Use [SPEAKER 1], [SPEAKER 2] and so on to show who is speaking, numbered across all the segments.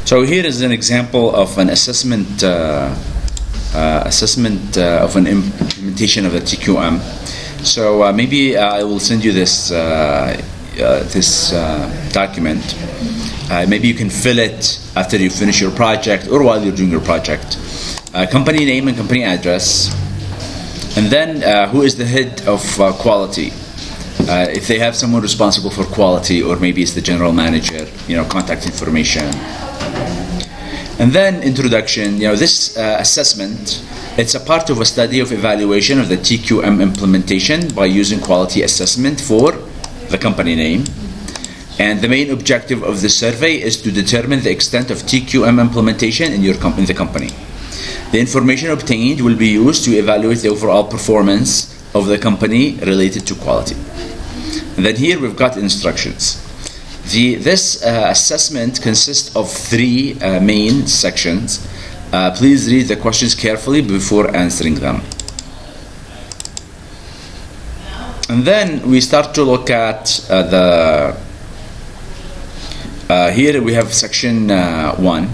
[SPEAKER 1] So here is an example of an assessment of an implementation of the TQM. So maybe I will send you this document. Maybe you can fill it after you finish your project or while you're doing your project. Company name and company address, and then who is the head of quality. If they have someone responsible for quality, or maybe it's the general manager, contact information. And then introduction, this assessment, it's a part of a study of evaluation of the TQM implementation by using quality assessment for the company name. And the main objective of the survey is to determine the extent of TQM implementation in the company. The information obtained will be used to evaluate the overall performance of the company related to quality. And then here we've got instructions. This assessment consists of three main sections. Please read the questions carefully before answering them. And then we start to look at here we have section 1.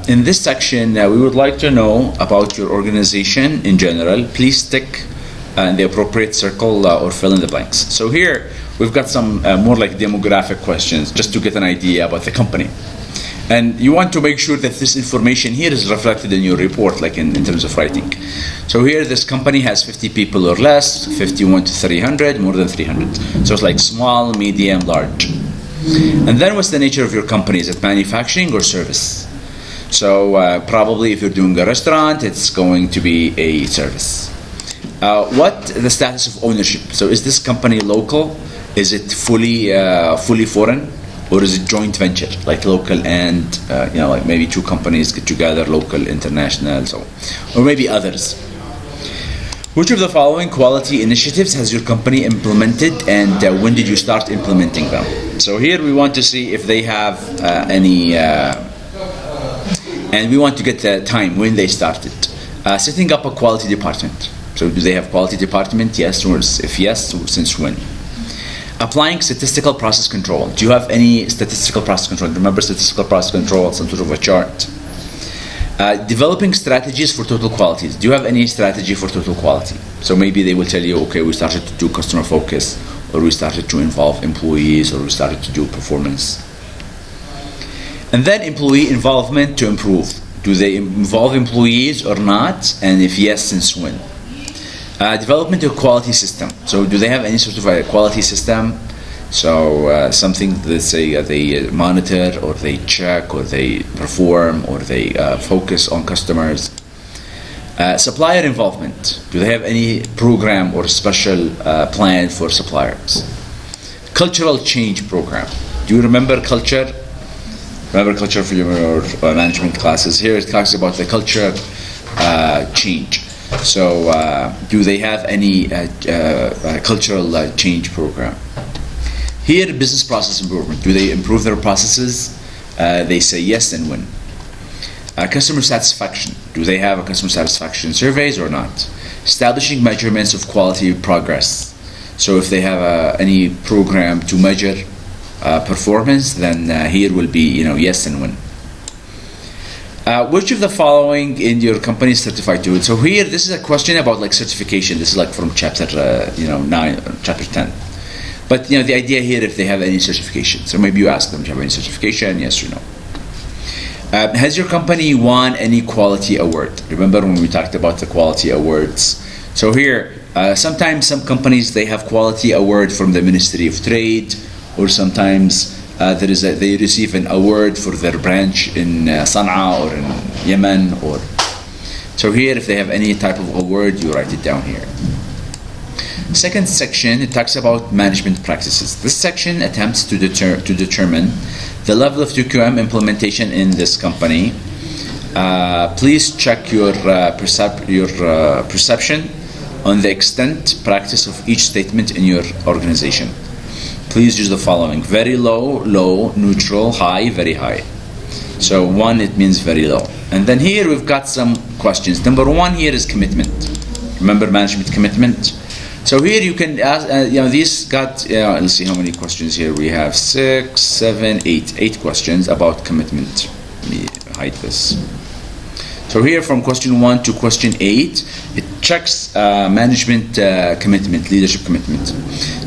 [SPEAKER 1] In this section, we would like to know about your organization in general. Please tick in the appropriate circle or fill in the blanks. So here we've got some more like demographic questions just to get an idea about the company. And you want to make sure that this information here is reflected in your report, like in terms of writing. So here this company has 50 people or less, 51 to 300, more than 300. So it's like small, medium, large. And then what's the nature of your company? Is it manufacturing or service? So probably if you're doing a restaurant, it's going to be a service. What the status of ownership? So is this company local? Is it fully foreign? Or is it joint venture, like local and, like maybe two companies get together, local, international, so, or maybe others. Which of the following quality initiatives has your company implemented, and when did you start implementing them? So here we want to see if they have any, and we want to get the time when they started. Setting up a quality department. So do they have quality department? Yes, or if yes, since when? Applying statistical process control. Do you have any statistical process control? Remember statistical process control, some sort of a chart. Developing strategies for total qualities. Do you have any strategy for total quality? So maybe they will tell you, okay, we started to do customer focus, or we started to involve employees, or we started to do performance. And then employee involvement to improve. Do they involve employees or not? And if yes, since when? Development of quality system. So do they have any sort of a quality system? So something that say they monitor, or they check, or they perform, or they focus on customers. Supplier involvement. Do they have any program or special plan for suppliers? Cultural change program. Do you remember culture? Remember culture for your management classes. Here it talks about the culture change. So do they have any cultural change program? Here, business process improvement. Do they improve their processes? They say yes, and when? Customer satisfaction. Do they have a customer satisfaction surveys or not? Establishing measurements of quality progress. So if they have any program to measure performance, then here will be yes and when. Which of the following in your company is certified to it? So here, this is a question about like certification. This is like from chapter 9, chapter 10. But the idea here, if they have any certification. So maybe you ask them, do you have any certification? Yes or no. Has your company won any quality award? Remember when we talked about the quality awards? So here, sometimes some companies, they have quality award from the Ministry of Trade, or sometimes they receive an award for their branch in Sana'a or in Yemen. So here, if they have any type of award, you write it down here. Second section, it talks about management practices. This section attempts to determine the level of TQM implementation in this company. Please check your perception on the extent practice of each statement in your organization. Please use the following: very low, low, neutral, high, very high. So 1, it means very low. And then here we've got some questions. Number 1 here is commitment. Remember management commitment? So here you can ask, these got, let's see how many questions here. We have 6, 7, 8. 8 questions about commitment. Let me hide this. So here from question 1 to question 8, it checks management commitment, leadership commitment.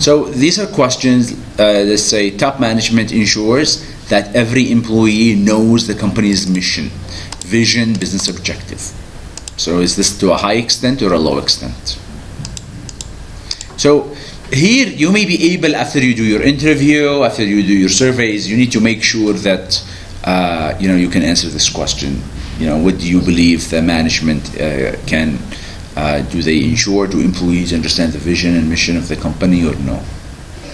[SPEAKER 1] So these are questions, let's say top management ensures that every employee knows the company's mission, vision, business objective. So is this to a high extent or a low extent? So here you may be able, after you do your interview, after you do your surveys, you need to make sure that you can answer this question. What do you believe the management can do they ensure, do employees understand the vision and mission of the company or no?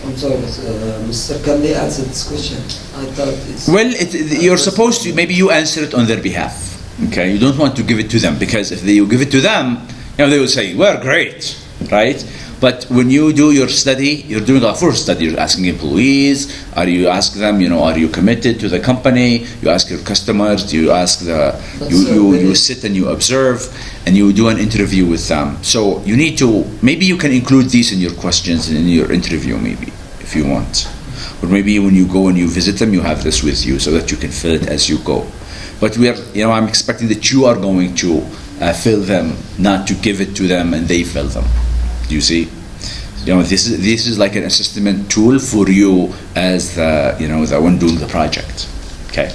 [SPEAKER 2] I'm sorry, Mr. Kandi answered this question. I thought it's...
[SPEAKER 1] Well, you're supposed to, maybe you answer it on their behalf. Okay, you don't want to give it to them, because if you give it to them, they will say, we're great, right? But when you do your study, you're doing a full study. You're asking employees, you ask them, are you committed to the company? You ask your customers, you ask you sit and you observe, and you do an interview with them. So you need to, maybe you can include these in your questions in your interview, maybe, if you want. Or maybe when you go and you visit them, you have this with you so that you can fill it as you go. But I'm expecting that you are going to fill them, not to give it to them and they fill them. You see, this is like an assessment tool for you as the one doing the project. Okay.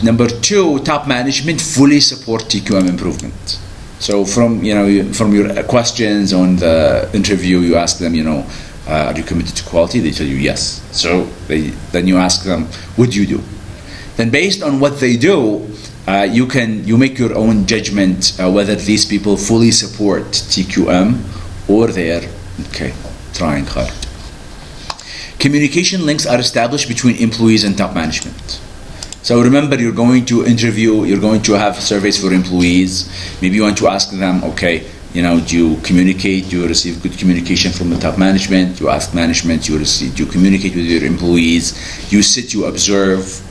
[SPEAKER 1] Number 2, top management fully support TQM improvement. So from your questions on the interview, you ask them, are you committed to quality? They tell you yes. So then you ask them, what do you do? Then based on what they do, you make your own judgment whether these people fully support TQM or they're trying hard. Communication links are established between employees and top management. So remember, you're going to interview, you're going to have surveys for employees. Maybe you want to ask them, do you communicate? Do you receive good communication from the top management? You ask management, do you communicate with your employees? You sit, you observe.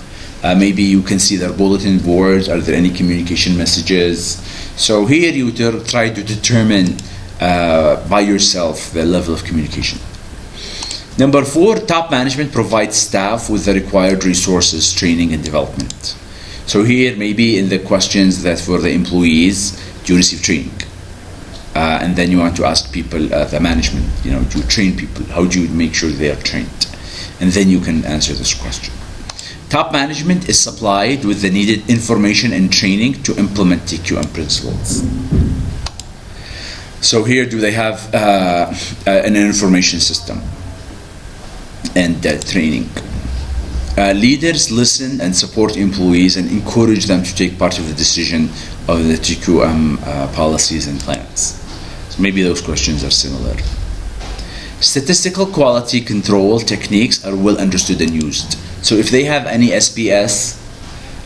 [SPEAKER 1] Maybe you can see their bulletin boards. Are there any communication messages? So here you try to determine by yourself the level of communication. Number 4, top management provides staff with the required resources, training, and development. So here maybe in the questions that for the employees, do you receive training? And then you want to ask people, the management, do you train people? How do you make sure they are trained? And then you can answer this question. Top management is supplied with the needed information and training to implement TQM principles. So here, do they have an information system and training? Leaders listen and support employees and encourage them to take part of the decision of the TQM policies and plans. So maybe those questions are similar. Statistical quality control techniques are well understood and used. So if they have any SPS,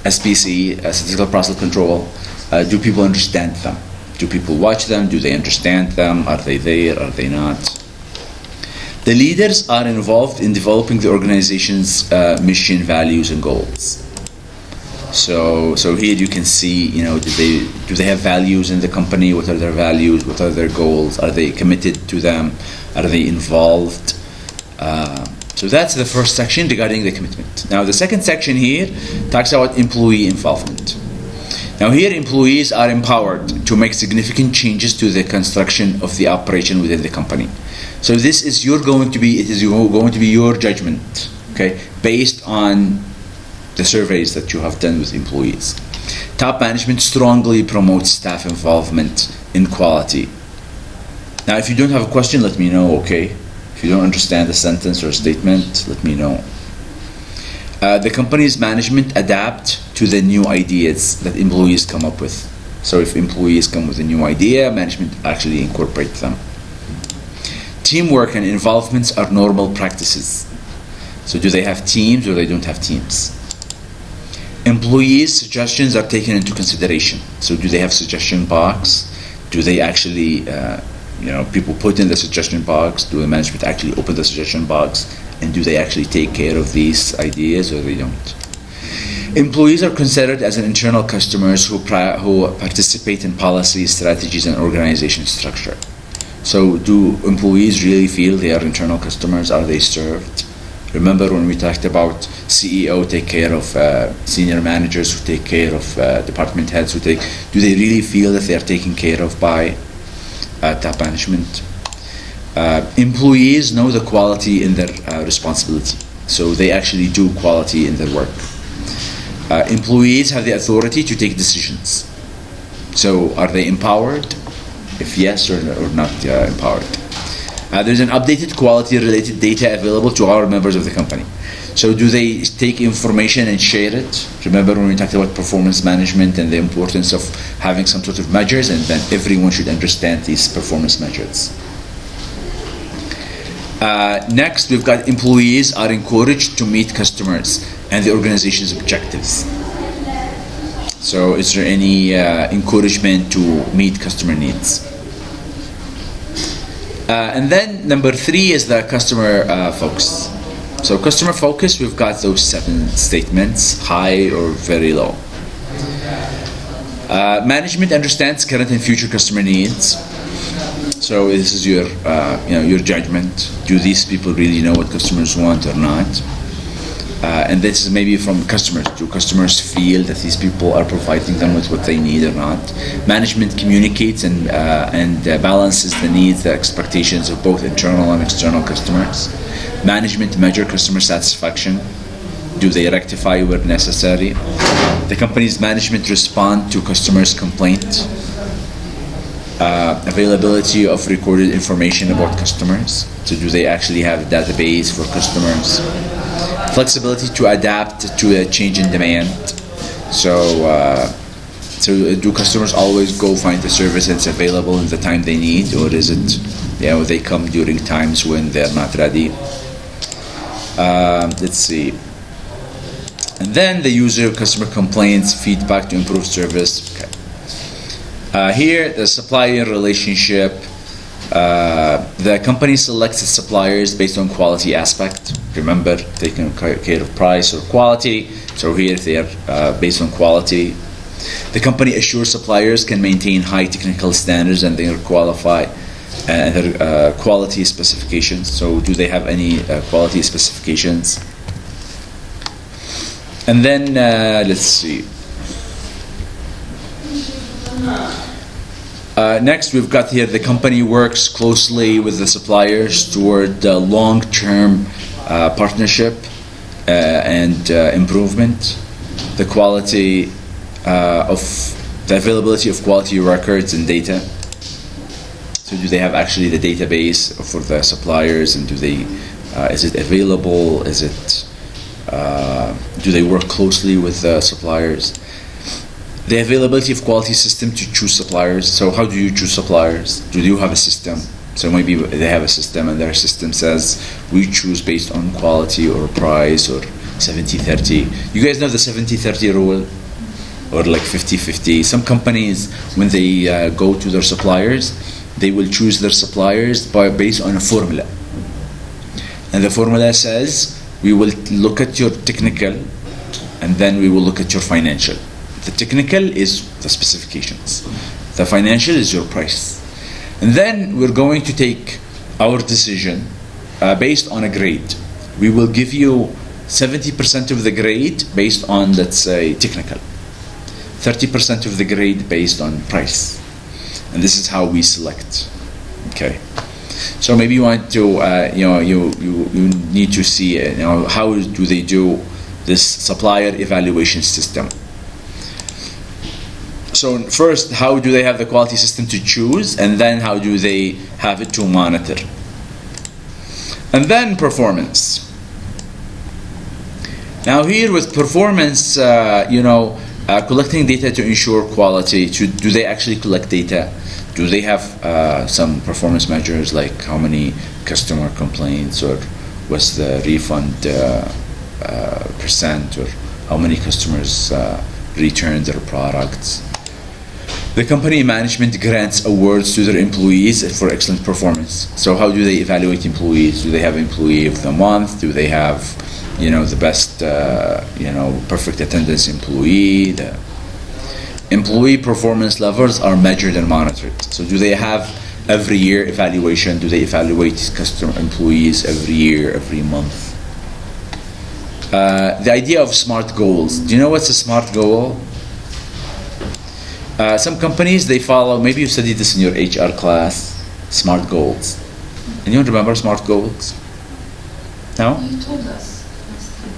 [SPEAKER 1] SPC, statistical process control, do people understand them? Do people watch them? Do they understand them? Are they there? Are they not? The leaders are involved in developing the organization's mission, values, and goals. So here you can see, do they have values in the company? What are their values? What are their goals? Are they committed to them? Are they involved? So that's the first section regarding the commitment. Now the second section here talks about employee involvement. Now here employees are empowered to make significant changes to the construction of the operation within the company. So this is going to be your judgment, based on the surveys that you have done with employees. Top management strongly promotes staff involvement in quality. Now if you don't have a question, let me know, If you don't understand a sentence or a statement, let me know. The company's management adapt to the new ideas that employees come up with. So if employees come with a new idea, management actually incorporate them. Teamwork and involvements are normal practices. So do they have teams or they don't have teams? Employees' suggestions are taken into consideration. So do they have suggestion box? Do they actually people put in the suggestion box? Do the management actually open the suggestion box? And do they actually take care of these ideas or they don't? Employees are considered as an internal customers who participate in policy, strategies, and organization structure. So do employees really feel they are internal customers? Are they served? Remember when we talked about CEO take care of senior managers who take care of department heads do they really feel that they are taken care of by top management? Employees know the quality in their responsibility, so they actually do quality in their work. Employees have the authority to take decisions. So are they empowered? If yes or not empowered. There's an updated quality-related data available to our members of the company. So do they take information and share it? Remember when we talked about performance management and the importance of having some sort of measures, and then everyone should understand these performance measures. Next, we've got employees are encouraged to meet customers and the organization's objectives. So is there any encouragement to meet customer needs? And then number 3 is the customer focus. So customer focus, we've got those 7 statements, high or very low. Management understands current and future customer needs. So this is your, your judgment. Do these people really know what customers want or not? And this is maybe from customers. Do customers feel that these people are providing them with what they need or not? Management communicates and balances the needs, the expectations of both internal and external customers. Management measure customer satisfaction. Do they rectify where necessary? The company's management respond to customers' complaint. Availability of recorded information about customers. So do they actually have a database for customers? Flexibility to adapt to a change in demand. So do customers always go find the service that's available in the time they need, or is it, they come during times when they're not ready? Let's see. And then the user customer complaints, feedback to improve service. Okay. Here, the supplier relationship. The company selects its suppliers based on quality aspect. Remember, taking care of price or quality. So here they are based on quality. The company assures suppliers can maintain high technical standards and their quality specifications. So do they have any quality specifications? And then let's see. Next, we've got here the company works closely with the suppliers toward long-term partnership and improvement. The quality of the availability of quality records and data. So do they have actually the database for the suppliers, and do they is it available? Is it do they work closely with the suppliers? The availability of quality system to choose suppliers. So how do you choose suppliers? Do you have a system? So maybe they have a system and their system says we choose based on quality or price or 70-30. You guys know the 70-30 rule? Or like 50-50. Some companies, when they go to their suppliers, they will choose their suppliers based on a formula. And the formula says we will look at your technical and then we will look at your financial. The technical is the specifications. The financial is your price. And then we're going to take our decision based on a grade. We will give you 70% of the grade based on, let's say, technical. 30% of the grade based on price. And this is how we select. Okay. So maybe you want to, you need to see, how do they do this supplier evaluation system. So first, how do they have the quality system to choose, and then how do they have it to monitor? And then performance. Now here with performance, collecting data to ensure quality. Do they actually collect data? Do they have some performance measures like how many customer complaints, or what's the refund percent, or how many customers return their products? The company management grants awards to their employees for excellent performance. So how do they evaluate employees? Do they have employee of the month? Do they have, the best, perfect attendance employee? The employee performance levels are measured and monitored. So do they have every year evaluation. Do they evaluate customer employees every year, every month? The idea of SMART goals. Do you know what's a SMART goal? Some companies, they follow, maybe you studied this in your HR class, SMART goals. Anyone remember SMART goals? No?
[SPEAKER 3] You told us last time.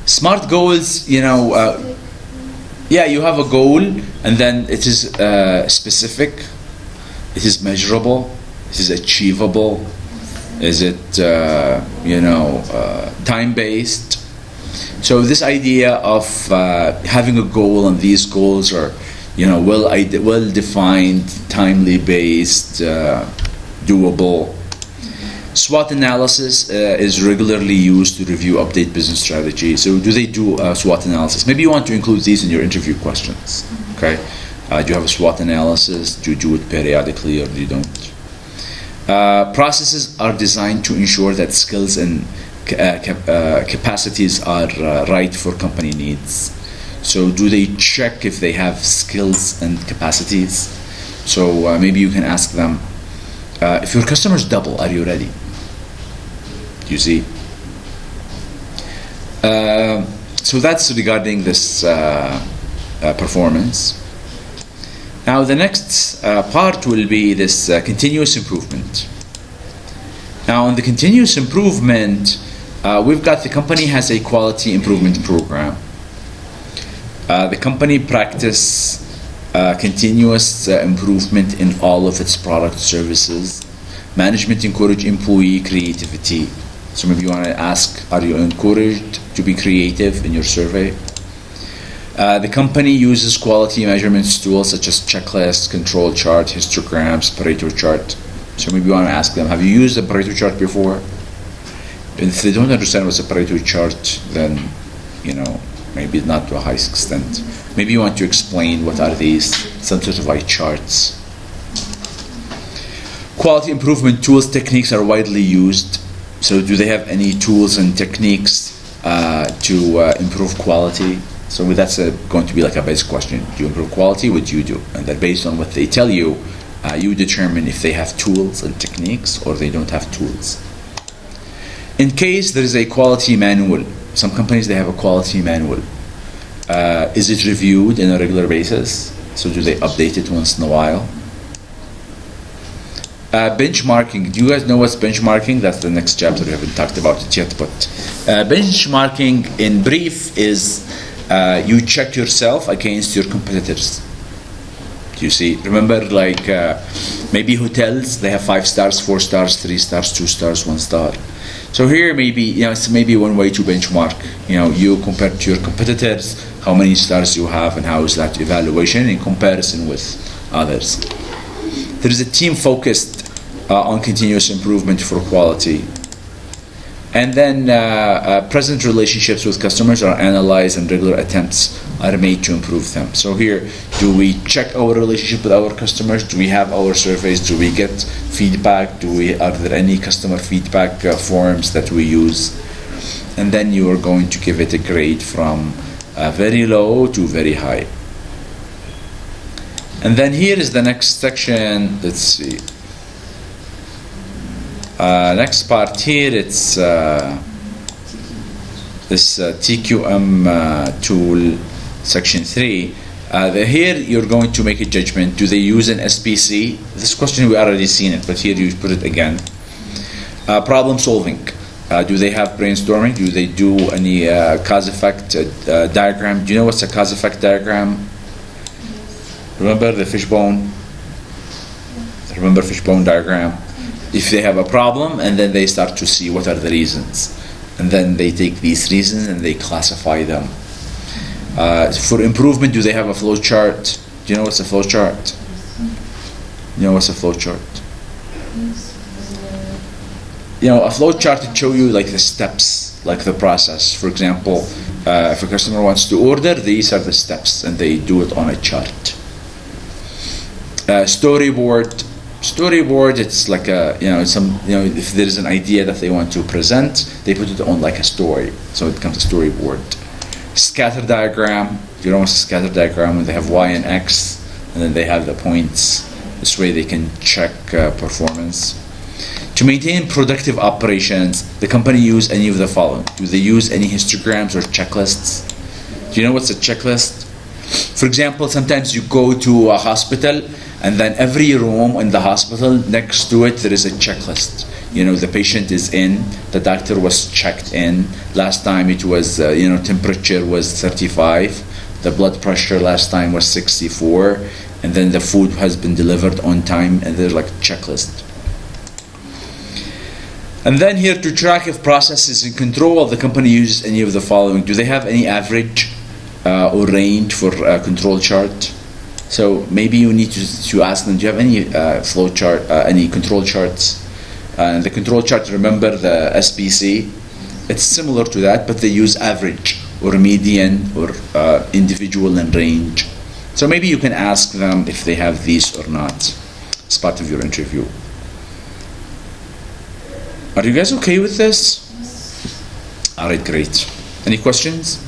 [SPEAKER 1] SMART goals, you have a goal, and then it is specific, it is measurable, it is achievable. Is it, time-based? So this idea of having a goal, and these goals are, well-defined, timely-based, doable. SWOT analysis is regularly used to review, update business strategy. So do they do SWOT analysis? Maybe you want to include these in your interview questions. Okay. Do you have a SWOT analysis? Do you do it periodically, or do you don't? Processes are designed to ensure that skills and capacities are right for company needs. So do they check if they have skills and capacities? So maybe you can ask them, if your customers double, are you ready? You see? So that's regarding this performance. Now the next part will be this continuous improvement. Now on the continuous improvement, we've got the company has a quality improvement program. The company practice continuous improvement in all of its product services. Management encourage employee creativity. So maybe you want to ask, are you encouraged to be creative in your survey? The company uses quality measurements tools such as checklists, control chart, histograms, Pareto chart. So maybe you want to ask them, have you used a Pareto chart before? If they don't understand what's a Pareto chart, then, maybe not to a high extent. Maybe you want to explain what are these, some sort of like charts. Quality improvement tools, techniques are widely used. So do they have any tools and techniques to improve quality? So that's going to be like a basic question. Do you improve quality? What do you do? And then based on what they tell you, you determine if they have tools and techniques or they don't have tools. In case there is a quality manual, some companies, they have a quality manual. Is it reviewed on a regular basis? So do they update it once in a while? Benchmarking. Do you guys know what's benchmarking? That's the next chapter. We haven't talked about it yet. But benchmarking in brief is you check yourself against your competitors. Do you see? Remember, like maybe hotels, they have 5 stars, 4 stars, 3 stars, 2 stars, 1 star. So here maybe, it's maybe one way to benchmark. You compare to your competitors, how many stars you have, and how is that evaluation in comparison with others. There is a team focused on continuous improvement for quality. And then present relationships with customers are analyzed, and regular attempts are made to improve them. So here, do we check our relationship with our customers? Do we have our surveys? Do we get feedback? Are there any customer feedback forms that we use? And then you are going to give it a grade from very low to very high. And then here is the next section. Let's see. Next part here, it's this TQM tool, section 3. Here you're going to make a judgment. Do they use an SPC? This question we already seen it, but here you put it again. Problem solving. Do they have brainstorming? Do they do any cause-effect diagram? Do you know what's a cause-effect diagram? Remember the fishbone? Remember fishbone diagram? If they have a problem, and then they start to see what are the reasons, and then they take these reasons and they classify them. For improvement, do they have a flow chart? Do you know what's a flow chart? You know what's a flow chart? A flow chart to show you like the steps, like the process. For example, if a customer wants to order, these are the steps, and they do it on a chart. Storyboard, it's like if there is an idea that they want to present, they put it on like a story, so it becomes a storyboard. Scatter diagram. Do you know what's a scatter diagram? When they have Y and X, and then they have the points This way they can check performance. To maintain productive operations, the company use any of the following. Do they use any histograms or checklists? Do you know what's a checklist? For example, sometimes you go to a hospital and then every room in the hospital, next to it, there is a checklist. You know, the patient is in, the doctor was checked in. Last time it was, temperature was 35. The blood pressure last time was 64. And then the food has been delivered on time, and there's like a checklist. And then here to track if processes in control, the company uses any of the following. Do they have any average or range for control chart? So maybe you need to ask them, do you have any flow chart, any control charts? And the control chart, remember the SPC, it's similar to that, but they use average or median or individual and range. So maybe you can ask them if they have these or not as part of your interview. Are you guys okay with this? All right, great. Any questions?